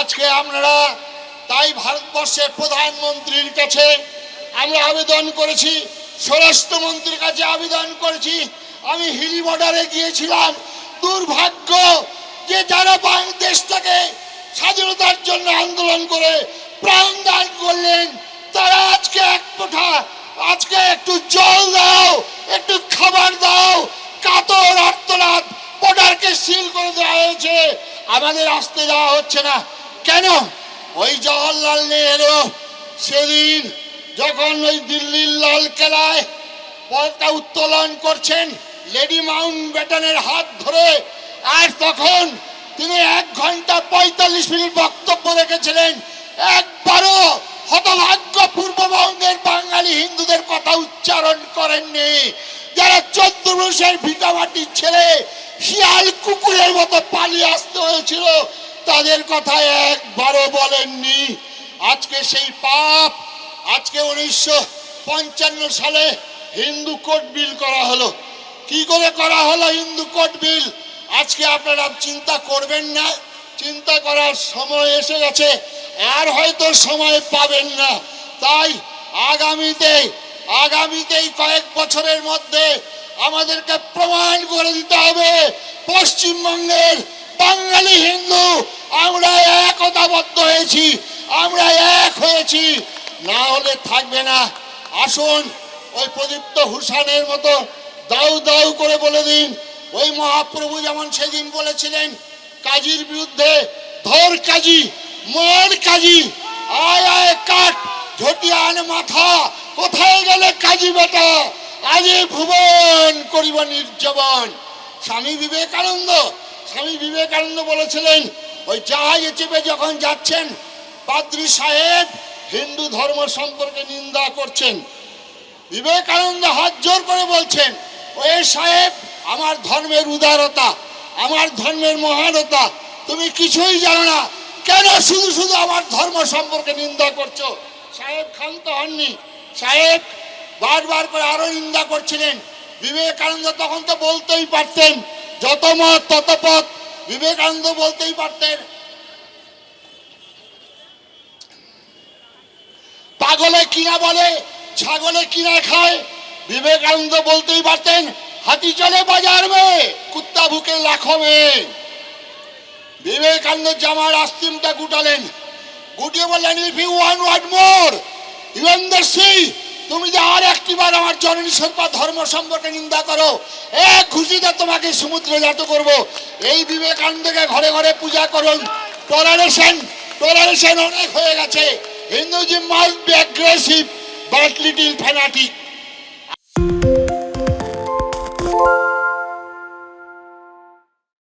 আজকে আপনারা তাই ভারতবর্ষের প্রধানমন্ত্রীর কাছে আমরা আবেদন করেছি, স্বরাষ্ট্রমন্ত্রীর কাছে আবেদন করেছি। আমি হিলি বর্ডারে গিয়েছিলাম। দুর্ভাগ্য যে যারা বাংলাদেশটাকে স্বাধীনতার জন্য আন্দোলন করে প্রাণদান করলেন, তারা আজকে এক মুঠা, আজকে একটু জল দাও, একটু খাবার দাও, কাতর আর্তনাদ, বর্ডারকে সিল করে দেওয়া হয়েছে, আমাদের আসতে দেওয়া হচ্ছে না কেন? ওই জওহরলাল নেহরু সেদিন যখন ওই দিল্লির লাল কেলায় পতাকা উত্তোলন করছেন লেডি মাউন্ট ব্যাটনের হাত ধরে, আর তখন তিনি 1 ঘন্টা 45 মিনিট বক্তব্য রেখেছিলেন, একবারও হতভাগ্য পূর্ববঙ্গের বাঙালি হিন্দুদের কথা উচ্চারণ করেননি। যারা 14 বর্ষের ভিটামাটির ছেলে শিয়াল কুকুরের মতো পালিয়ে আসতে হয়েছিল, তাদের কথা একবারও বলেননি। আজকে সেই পাপ, আজকে 1955 সালে হিন্দু কোড বিল করা হলো। কি করে করা হলো হিন্দু কোড বিল? আজকে আপনারা চিন্তা করবেন না, চিন্তা করার সময় এসে গেছে, আর হয়তো সময় পাবেন না। তাই আগামীতেই কয়েক বছরের মধ্যে আমাদেরকে প্রমাণ করে দিতে হবে পশ্চিমবঙ্গের বাঙালি হিন্দু আমরা একতাবদ্ধ হয়েছি, আমরা এক হয়েছি, না হলে থাকবে না। আসুন ওই প্রদীপ্ত হুসানের মতো দাউ দাউ করে বলে দিন, ওই মহাপ্রভু যেমন সেদিন বলেছিলেন কাজীর বিরুদ্ধে, ধর কাজী, মর কাজী, আয় আয় কাট, ঝটিয়ান মাথা, কোথায় গেলে কাজী বেটা, আজে ভুবন করিব নির্জবন। স্বামী বিবেকানন্দ বলেছিলেন, ওই জাহাজে চেপে যখন যাচ্ছেন, পাদ্রী সাহেব হিন্দু ধর্ম সম্পর্কে নিন্দা করছেন, বিবেকানন্দ হাত জোর করে বলছেন, ওই সাহেব আমার ধর্মের উদারতা, আমার ধর্মের মহানতা তুমি কিছুই জানো না, কেন শুধু শুধু আমার ধর্ম সম্পর্কে নিন্দা করছো? সাহেব ক্ষান্ত হননি, সাহেব বারবার করে আরো নিন্দা করছিলেন। বিবেকানন্দ তখন তো বলতেই পারতেন, যত মত তত পথ, বিবেকানন্দ বলতেই পারতেন, পাগলে কিনা বলে ছাগলে কিনা খায়। বিবেকানন্দ বলতেই পারতেন, হাতি চলে বাজার মে, কুত্তা ভুকে লাখো মে। বিবেকানন্দ জামার আস্তিমটা গুটালেন, গুটিয়ে বললেন, if you want what more even the sea, তুমি যে আর একটিবার আমার জননী সর্পা ধর্ম সম্পর্কে নিন্দা করো, এক ঘুষিতে তোমাকে সমুদ্রে জাত করব। এই বিবেকানন্দকে ঘরে ঘরে পূজা করুন। টলারেশন অনেক হয়ে গেছে। Hinduism must be aggressive but little fanatic.